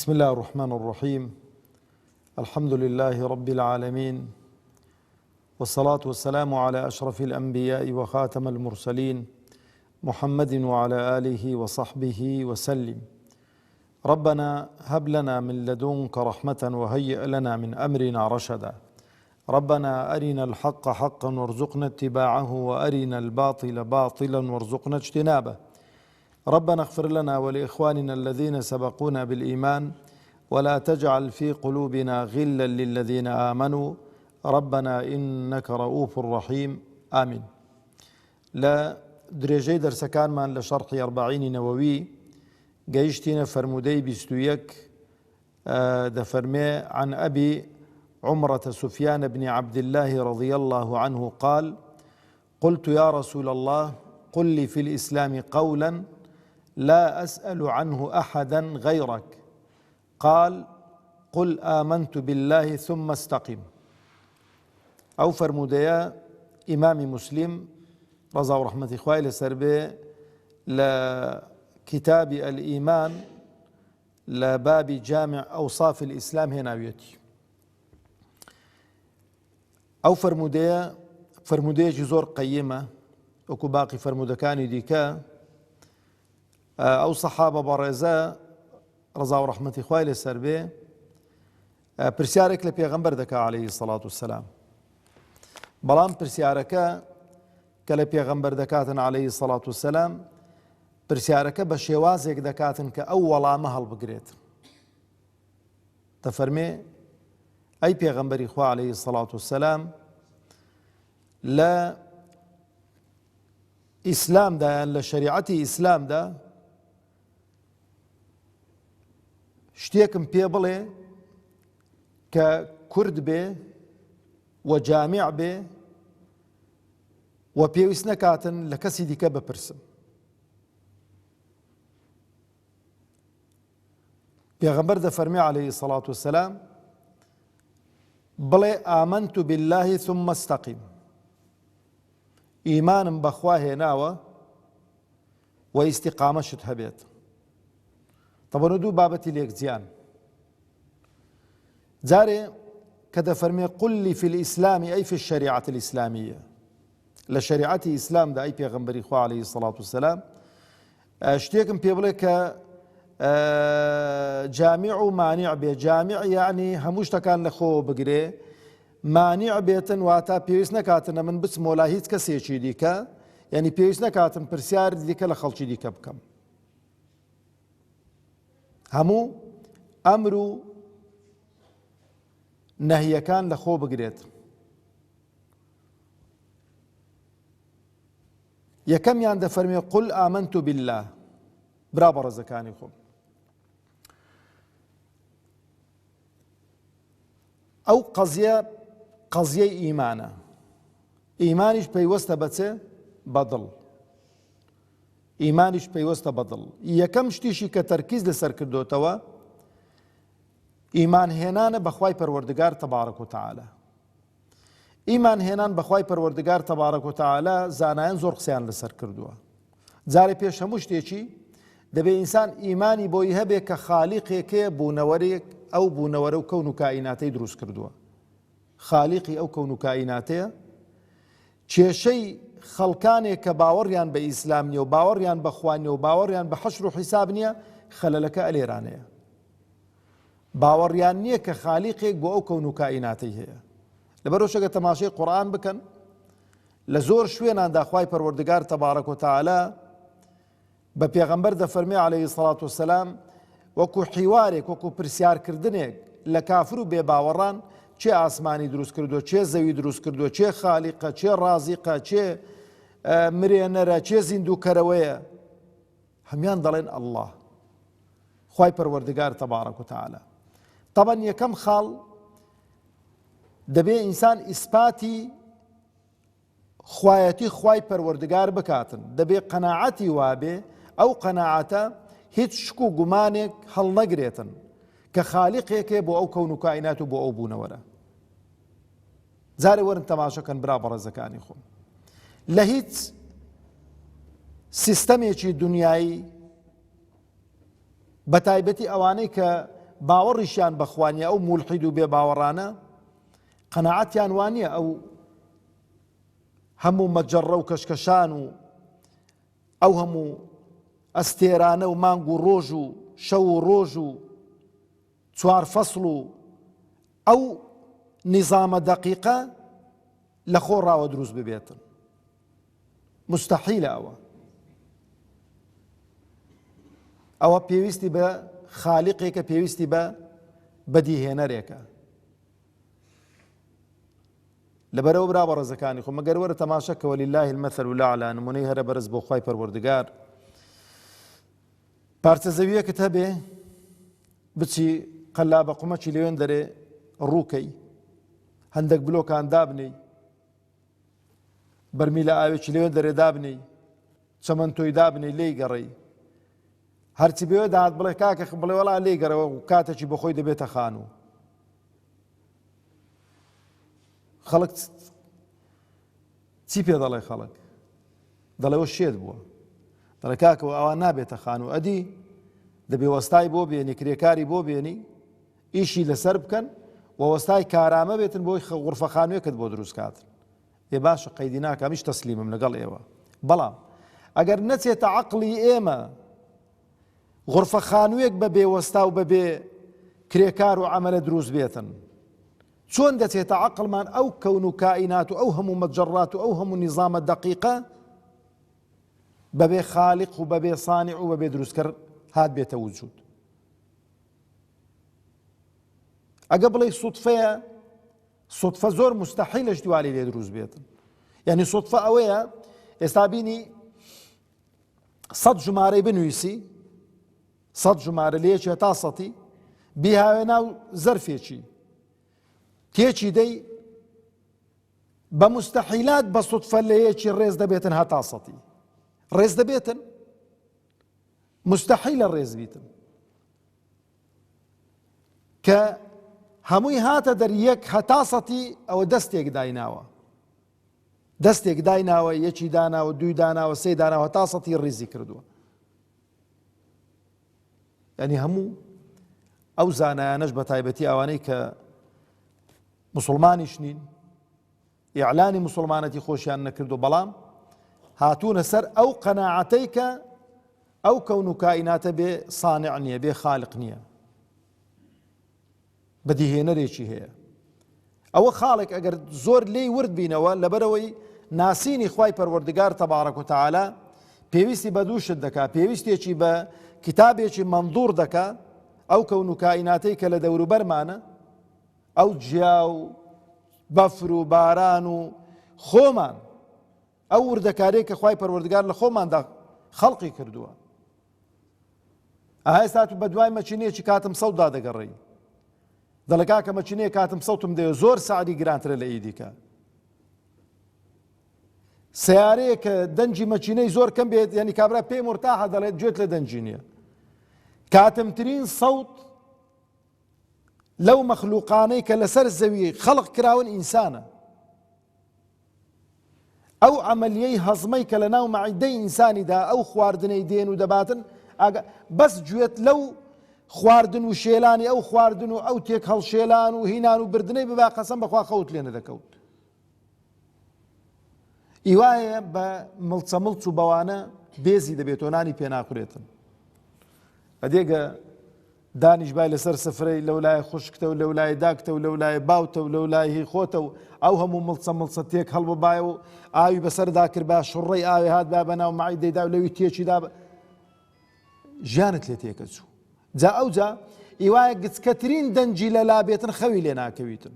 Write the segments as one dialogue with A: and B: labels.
A: بسم الله الرحمن الرحيم. الحمد لله رب العالمين، والصلاة والسلام على أشرف الأنبياء وخاتم المرسلين محمد وعلى آله وصحبه وسلم. ربنا هب لنا من لدنك رحمة وهيئ لنا من أمرنا رشدا. ربنا أرنا الحق حقا وارزقنا اتباعه، وأرنا الباطل باطلا وارزقنا اجتنابه. ربنا اغفر لنا ولإخواننا الذين سبقونا بالإيمان، ولا تجعل في قلوبنا غلا للذين آمنوا ربنا إنك رؤوف رحيم. آمين. لا درجي درس كان من لشرح 40 نووي جيشتنا فرمودي بستويك دفرمي عن أبي عمرة سفيان بن عبد الله رضي الله عنه قال: قلت يا رسول الله قل لي في الإسلام قولا لا أسأل عنه أحدا غيرك. قال: قل آمنت بالله ثم استقم. أو فرموديا إمام مسلم رضا ورحمة إخوائي لسربي لكتاب الإيمان لباب جامع أوصاف الإسلام هناويتي. أو فرموديا جزور قيمة وكو باقي فرمودكاني ديكا أو صحابة برزا رضا ورحمة إخوائي لسربي پرسیارێک لە پێغەمبەر دەکا عليه الصلاة والسلام. بەڵام پرسیارەکە کە لە پێغەمبەر دەکاتن عليه الصلاة والسلام پرسیارەکە بە شێوازێک دەکاتن کە ئەو وەڵامە هەڵبگرێت. دەفەرمێ: ئەی پێغەمبەری خوا عليه الصلاة والسلام، لە ئیسلامدا یان لە شەریعەتی ئیسلامدا شتێکم پێ بڵێ کە کورد بێ و جامع بێ و پێویست نەکاتن لە کەسی دیکە بپرسم. پێغەمبەر دەفەرمێ عليه الصلاة والسلام بڵێ ئامەنت بالله ثم استقم. ئیمانم بەخوا هێناوە و ئیستیقامەشت هەبێت. طبعا دوو بابەتی لێکجیان. جارێ کە دەفەرمێ قل لي في الإسلام أي في الشريعة الإسلامية، لە شریعەتی ئیسلامدا ئەی پێغەمبەری خوا عليه الصلاة والسلام شتێکم پێ بڵێ کە جامع و مانع بێ. جامع یعنی هەموو شتەکان لە خۆ بگرێ، مانع بێتن واتە پێویست نەکاتنە من بچم وەلا هیچ کەسێکی دیکە، یعنی پێویست نەکاتم پرسیار دیکە لە خەڵکی دیکە بکەم. هەموو ئەمر و نەهیەکان لە خۆ بگرێت. یەکەمیان دەفەرمێ قل آمنت بالله. برا بەڕێزەکانی خۆم، ئەو قەزیەی ئیمانە. ئیمانیش پەیوەستە بەچێ؟ بەدڵ. ئیمانیش پەیوەستە بەدڵ. یەکەم شتیشی کە تەرکیز لەسەر کردوتەوە ئیمان هێنانە بەخوای پەروەردگار تەبارەک و تەعالە. ئیمان هێنان بەخوای پەروەردگار تەبارەک و تەعالە زانایان زۆر قسەیان لەسەر کردووە. جارێ پێش هەموو شتێکی دەبێ ئینسان ئیمانی بۆی هەبێ کە خالیقێکێ بوونەوەرێک ئەو بوونەوەرە و کەون و کائیناتەی دروست کردووە. خالیقی ئەو کەون و کائیناتەیە، کێشەی خەڵکانێک کە باوەڕیان بە ئیسلام نییە و باوەڕیان بە خوا نییە و باوەڕیان بە حەشر و حیساب نییە، خەلەلەکە ئەلێرانەیە. باوەڕیان نییە کە خالیقێک بۆ ئەو کەون و کائیناتەی هەیە. لەبەرەوە شەگە تەماشای قورئان بکەن، لە زۆر شوێناندا خوای پەروەردگار تەبارەک و تەعالە بە پێغەمبەر دەفەرمێ عليه الصلاة والسلام وەکو حیوارێک، وەکو پرسیارکردنێک لە کافر و بێباوەڕان، چێ ئاسمانی دروست کردووە، چێ زەوی دروست کردووە، چێ خالیقە، چێ رازیقە، چێ مرێنەرە، چێ زیندووکەرەوەیە، هەمیان دەڵێن ئەڵڵاه، خوای پەروەردگار تەبارەک و تەعالە. طبعا یەکەم خاڵ دەبێ ئینسان ئیسپاتی خوایەتی خوای پەروەردگار بکاتن. دەبێ قەناعەتی وابێ، ئەو قەناعەتە هیچ شک و گومانێک هەڵ نەگرێتن کە خالیقێکێ بۆ ئەو کەون و کائینات و بۆ ئەو بوونەوەرە. جارێ وەرن تەماشەکەن برا بەڕێزەکانی خۆم، لە هیچ سیستەمێکی دنیایی بەتایبەتی ئەوانەی کە باوەڕیشیان بەخوانیە ئەو مولحید و بێ باوەڕانە قەناعەتیان وانییە ئەو هەموو مەجەڕە و کەشکەشان و ئەو هەموو ئەستێرانە و مانگ و ڕۆژ و شەو و ڕۆژ و چوار فەسڵ و ئەو نظامە دەقیقە لە خۆڕاوە دروست ببێتن. مستەحیلە ئەوە پێویستی بە خالیقێکە، پێویستی بە بەدیهێنەرێکە. لەبەرەوە برا بەڕێزەکانی خۆ مەگەر وەرە تەماشەکە وەلیلله المەثل الأعلى نمونەی هەرە بەرز بۆ خوای پەروەردگار. پارچە زەویەکت هەبێ بچی قەلابە قومەکی لەوێن دەرێ ڕووکەی هەندێک بلۆکان دابنی بەرمیلە ئاوێکی لەوێن دەرێ دابنی چەمەندتۆی دابنی لێی گەڕی هەرچی بێوێ داهات بڵێ کاکە بڵێ وەڵا لێی گەڕەوە و کاتێکی بۆ خۆی دەبێتە خان و خەڵک چی پێ دەڵێ؟ خەڵک دەڵێەوە شێت بووە، دەڵێ کاکەوە ئەوان نابێتە خان و ئەدی دەبێ وەستای بۆ بێنی کرێکاری بۆ بێنی ئیشی لەسەر بکەن و وەستای کارامە بێتن بۆی غورفە خانوویەکت بۆ دروست کاتن. ێ باشە قەیدی ناکەم هیچ تەسلیمم لەگەڵ ئێوە، بەڵام ئەگەر نەچێتە عەقڵی ئێمە غورفە خانوویەک بە بێوەستا و بەبێ کرێکار و عەمەلە دروست بێتن، چۆن دەچێتە عەقڵمان ئەو کەون و کائینات و ئەو هەموو مەجەڕات و ئەو هەموو نیزامە دەقیقە بەبێ خالیق و بەبێ صانع و بەبێ دروستکەر هات بێتە وجود؟ ئەگە بڵێ سوتفەیە، سوتفە زۆر مستەحیلە شتیوالی لێ دروست بێتن. یعنی سوتفە ئەوەیە ئێستا بینی 100 ژمارەی بنوویسی، 100 ژمارە لەیەکێ تا 100 بیهاوێ ناو زەرفێکی تێکی دەی بە مستەحیلات بە سوتفە لە یەکی ڕێز دەبێتن هەتا 100 ڕێز دەبێتن، مستەحیلە ڕێز بیتن کە هەمووی هاتە دەر یەک هەتا 100 ئەوە دەستێک دایناوە، دەستێک دایناوە، یەکی داناوە، دوی داناوە، سێ داناوە، هەتا 100 ڕێزی کردووە. یعنی هەموو ئەو زانایانەش بە تایبەتی ئەوانەی کە موسڵمانیش نین، ئیعلانی موسڵمانەتی خۆشیان نەکردو، بەڵام هاتوونە سەر ئەو قەناعەتەی کە ئەو کەون و کائیناتە بێ صانع نییە، بێ خالق نییە، بەدیهێنەرێکی هەیە. ئەوە خاڵێک ئەگەر زۆر لێی ورد بینەوە لەبەرەوەی ناسینی خوای پەروەردگار تەبارەک و تەعالا پێویستی بە دوو شت دەکا، پێویستێکی بە کتابێکی مەنظوڕ دەکا ئەو کەون و کائیناتەی کە لە دەوروبەرمانە، ئەو جیا و بەفر و باران و خۆمان، ئەو وردەکارەیە کە خوای پەروەردگار لە خۆماندا خەڵقی کردووە. ئێستا تو بە دوای مەچینەیەکی کاتم سەوت دادەگەڕێی، دەڵێ کاکە مەچینەیە کاتم سەوتم دەوێت زۆر سعدی گرانترە لە ئیدیکە. سیارەیە کە دەنجی مەچینەی زۆر کەم بێت، یعنی کابرا پێی مرتاحە، دەڵێت گوێت لە دەنجی نییە. کاتمترین سەوت لەو مەخلوقانەی کە لەسەر زەوی خەڵق کراون ئینسانە. ئەو عەمەلیەی هەزمەی کە لە ناو مەعیدەی ئینسانیدا ئەو خواردنەی دێن و دەباتن، بەس گوێت لەو خواردن و شێلانی ئەو خواردن و ئەو تێک هەڵشێلان و هینان و بردنەی ببا قەسەم بەخوا خەوت لێ نەدەکەوت. ئیوایە بە مڵچە مڵچ و بەوانە بێزی دەبێتەوە، نانی پێ ناخورێتن. ئەدێگە دانیشبای لەسەر سفرەی لەولای خوشکتە و لەولای داکتە و لەولای باوتە و لەولای هی خۆتە و ئەو هەموو مڵچە مڵچە تێک هەڵببایە و ئاوی بەسەردا کرد با شوڕەی ئاوی هات با بەناو مەعیدەیدا و لەوی تێکیدا ژیانت لێ تێکە چوو. جا ئەوجا ئیوایە گچکەترین دەنجی لەلا بێتن خەوی لێ ناکەویتن.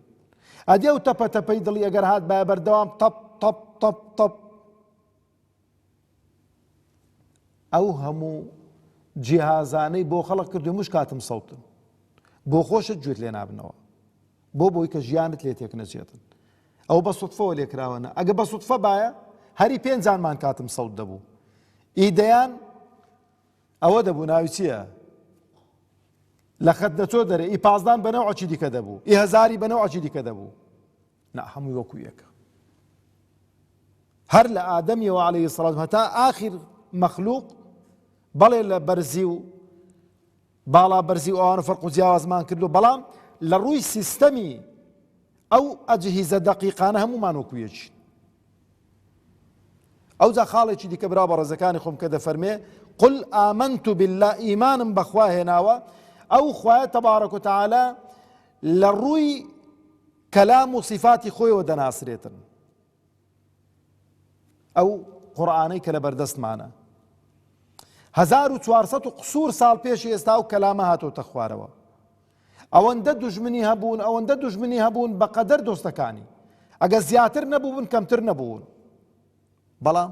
A: ئەدێ و تەپە تەپەی دڵی ئەگەر هات با بەردەوام تەپ تەپ تەپ تەپ ئەو هەموو جیهازانەی بۆ خەڵق کردو مش کاتم سەوتن، بۆ خۆشت گوێت لێ نابنەوە، بۆی کە ژیانت لێ تێک نەچێتن. ئەو بە سوتفەوە لێکراوەنە. ئەگە بە سوتفە باە هەری پێنجانمان کاتم سەوت دەبوو. ئیدەیان ئەوە دەبوو ناوی چییە؟ لە خەت دەچۆ دەرێ، ئی پازدان بەنەوعی دیکە دەبوو، ئی هەزاری بەنەوعی دیکە دەبوو. نا هەمووی وەکو یەکە. هەر لە ئادەمیەوە عەلەیهی سەڵات هەتا ئاخر مەخلوق بەڵێ لە بەرزی و باڵا بەرزی ئەوانە فەرق و جیاوازمان کردو، بەڵام لە ڕووی سیستەمی ئەو ئەجهیزە دەقیقانە هەمومان وەکوویەکی. ئەوجا خاڵێکی دیکە برا بە ڕێزەکانی خۆم کە دەفەرمێ قل ئامەنت بالله، ئیمانم بەخوا هێناوە. ئەو خوایە تەبارەک و تەعالە لە ڕووی کەلام و صفاتی خۆیەوە دەناسرێتن. ئەو قورئانەی کە لە بەردەستمانە 1400 قسوور ساڵ پێشی ئێستا و کەلامە هاتۆتە خوارەوە. ئەوەندە دوژمنی هەبوون، ئەوەندە دوژمنی هەبوون بەقەدەر دۆستەکانی، ئەگە زیاتر نەبوون کەمتر نەبوون. بەڵام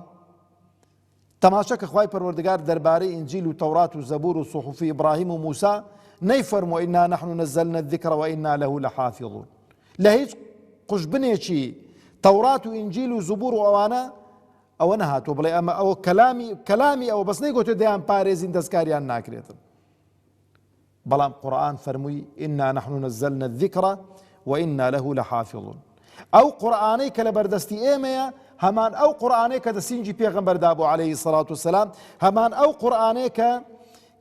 A: تەماشا کە خوای پەروەردگار دەربارەی ئینجیل و تەورات و زەبور و صحوفی ئیبراهیم و موسا نەیفەرمووە ئینا نەحن نەزەلنا الذیکر وئینا لەه لەحافظون. لە هیچ قوشبنێکی تەورات و ئینجیل و زبور و ئەوانە ئەوە نەهاتوە بڵێ ئەمە ئەوە کەلامی ئەوە بەس نەیگوتێ دەیان پارێزین دەستکاریان ناکرێتن. بەڵام قورئان فەرمووی ئینا نەحن نەزەلنا الذیکر وئینا لەه لەحافظون. ئەو قورئانەی کە لە بەردەستی ئێمەیە هەمان ئەو قورئانەیە کە دەسینجی پێغەمبەردا بوو عەلەیهی السەڵات وەسەلام، هەمان ئەو قورئانەیە کە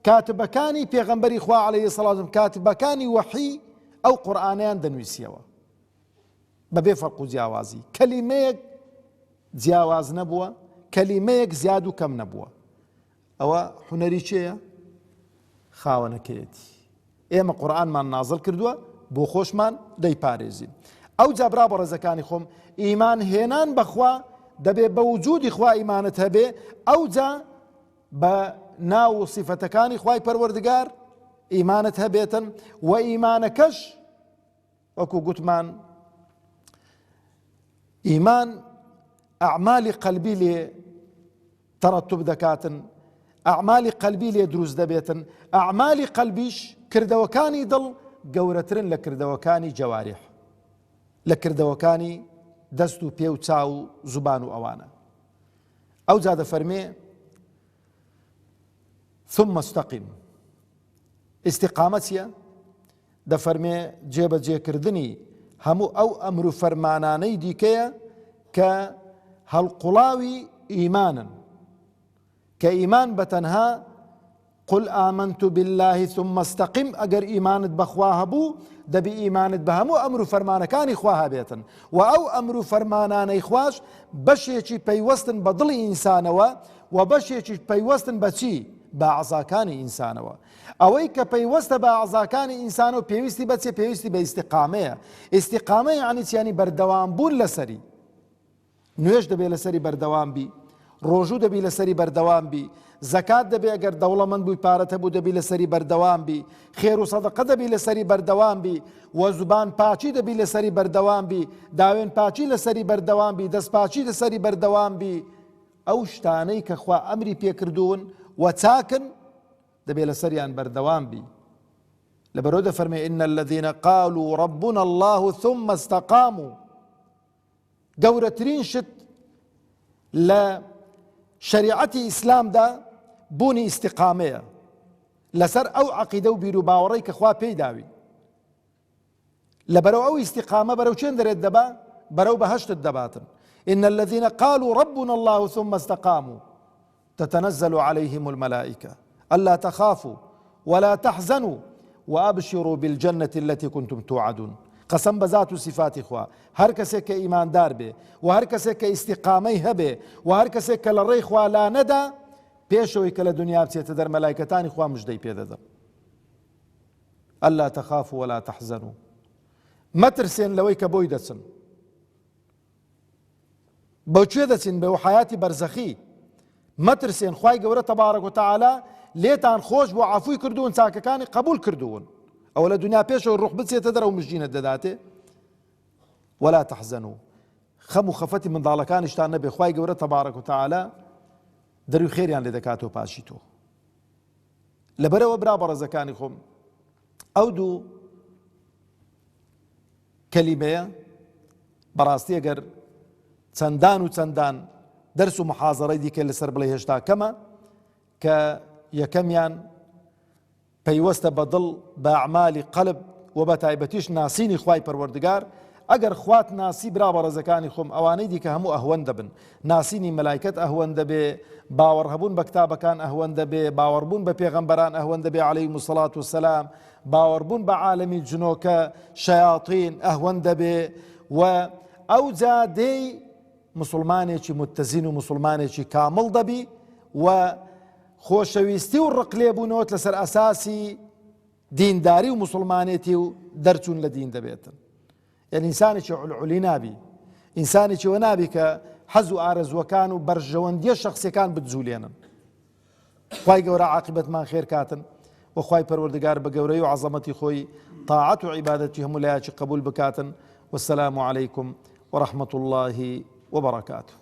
A: کاتبەکانی پێغەمبەری خوا عەلەیهی السەڵات وەسەلام کاتبەکانی وەحی ئەو قورئانەیان دەنووسیەوە بەبێ فەرق و جیاوازی. کەلیمەیەک جیاواز نەبووە، کەلیمەیەک زیاد و کەم نەبووە. ئەوە حونەری چێیە؟ خاوەنەکەیەتی. ئێمە قورئانمان نازڵ کردووە بۆ خۆشمان دەیپارێزین. ئەو جا برا بە ڕێزەکانی خۆم، ئیمان هێنان بەخوا دەبێ بە وجودی خوا ئیمانت هەبێ، ئەو جا بە ناو و صیفەتەکانی خوای پەروەردگار ئیمانت هەبێتن. و ئیمانەکەش وەکو گوتمان ئیمان ئەعمالی قەلبی لێ تەرەتوب دەکاتن، ئەعمالی قەلبی لێ دروست دەبێتن. ئەعمالی قەلبیش کردەوەکانی دڵ گەورەترن لە کردەوەکانی جەوارح، لە کردەوەکانی دەست و پێ و چاو و زوبان و ئەوانە. ئەو جا دەفەرمێ ثم استقم. ئیستیقامە چییە؟ دەفەرمێ جێبەجێکردنی هەموو ئەو ئەمر و فەرمانانەی دیکەیە کە هەڵقوڵاوی ئیمانن، کە ئیمان بەتەنها قل آمنت بالله ثم استقم، ئەگەر ئیمانت بەخوا هەبوو دەبی ئیمانت بە هەموو ئەمر و فەرمانەکانی خوا هەبێتن. و ئەو ئەمر و فەرمانانەی خوش بەشێکی پەیوەستن بە دڵی ئینسانەوە و بەشێکی پەیوەستن بە چی؟ بە عەزاکانی ئینسانەوە. ئەوەی کە پەیوەستە بە عەزاکانی ئینسانەوە پێویستی بەچێ؟ پێویستی بە ئیستیقامەیە. ئیستیقامە یعنی چیانی بەردەوام بوون لەسەری. نوێژ دەبێت لەسەری بەردەوام بی، ڕۆژوو دەبی لەسەری بەردەوام بی، زەکات دەبێ ئەگەر دەوڵەمەند بووی پارەت هەبوو دەبی لەسەری بەردەوام بی، خێر و سەدەقە دەبی لەسەری بەردەوام بی، و زوبان پاچی دەبی لەسەری بەردەوام بی، داوێن پاچی لەسەری بەردەوام بی، دەست پاچی لەسەری بەردەوام بی. ئەو شتانەی کە خوا ئەمری پێکردوون و چاکن دەبێ لەسەریان بەردەوام بی. لەبەرەوە دەفەرمێ ئین الذین قالوا ربنا الله ثم استقاموا. گەورەترین شت لە شریعەتی ئیسلامدا بوونی ئیستیقامەیە لەسەر ئەو عەقیدە و بیر و باوەڕەی کە خوا پێی داوی. لەبەرەوە ئەو ئیستیقامە بەرەو چێن دەرێت دەبا؟ بەرەو بەهەشتت دەباتن. إن الذين قالوا ربنا الله ثم استقاموا تتنزل عليهم الملائكة ألا تخافوا ولا تحزنوا وأبشروا بالجنة التي كنتم توعدون. قسم بذات صفات خوا، هر کسی که ایماندار بێ و هر کسی که استیقامەی هەبێ و هر کسی که لە ڕێی خوا لا نەدا، پێشەوەی کە لە دنیا بچێتە دەر مەلایکەتانی خوا مژدەی پێدەدەن. ألا تخافوا ولا تحزنوا. مەترسێن لەوەی کە بۆی دەچن. بەوکوێ دەچین؟ بەو حیاتی بەرزەخی. مەترسێن، خوای گەورە تەبارەک و تەعالا لێتان خۆش بۆ عەفوی کردوون، چاکەکانی قبول کردوون. ئەو لە دنیا پێشەوە ڕوح بچێتە دەرەوە مژدینت دەداتێ. ولا تحزنوا. خەم و خەفەتی منداڵەکانیشتان نەبێ، خوای گەورە تەبارەک و تەعالا دەروی خێریان لێ دەکاتەوە پاشی تۆ. لەبەرەوە برا بەڕێزەکانی خۆم، ئەو دوو کەلیمەیە بەڕاستی ئەگەر چەندان و چەندان دەرس و محازەڕەی دیکە لەسەر بڵێ هێشتا کەمە، کە یەکەمیان پەیوەستە بە دڵ بە ئەعمالی قەلب و بە تایبەتیش ناسینی خوای پەروەردگار، ئەگەر خوات ناسی برا بە ڕێزەکانی خۆم ئەوانەی دیکە هەموو ئەهوەن دەبن، ناسینی مەلایکەت ئەهوەن دەبێ، باوەڕ هەبوون بە کتابەکان ئەهوەن دەبێ، باوەڕبوون بە پێغەمبەران ئەهوەن دەبێ عەلەیهیمو سەڵات وسەلام، باوەڕبوون بە عالەمی جنۆکە شەیاطین ئەهوەن دەبێ و ئەو جا دێی مسلمانێکی متزین و مسلمانێکی کامڵ دەبی و خۆشەویستی و ڕقلێبوونەوەت لەسەر ئەساسی دینداری و مسلمانێتی و دەرچوون لە دین دەبێتن. یعنی ئینسانێکی عولعولی نابی، ئینسانێکی وە نابی کە حەز و ئارەزوەکان و بەرژەوەندیە شەخسیەکان بتجوولێنن. خوای گەورە عاقبەتمان خێر کاتن و خوای پەروەردگار بە گەورەی و عەزەمەتی خۆی تاعەت و عیبادەتی هەموو لایەکی قبول بکاتن. والسلام عليكم ورحمة الله وبركاته.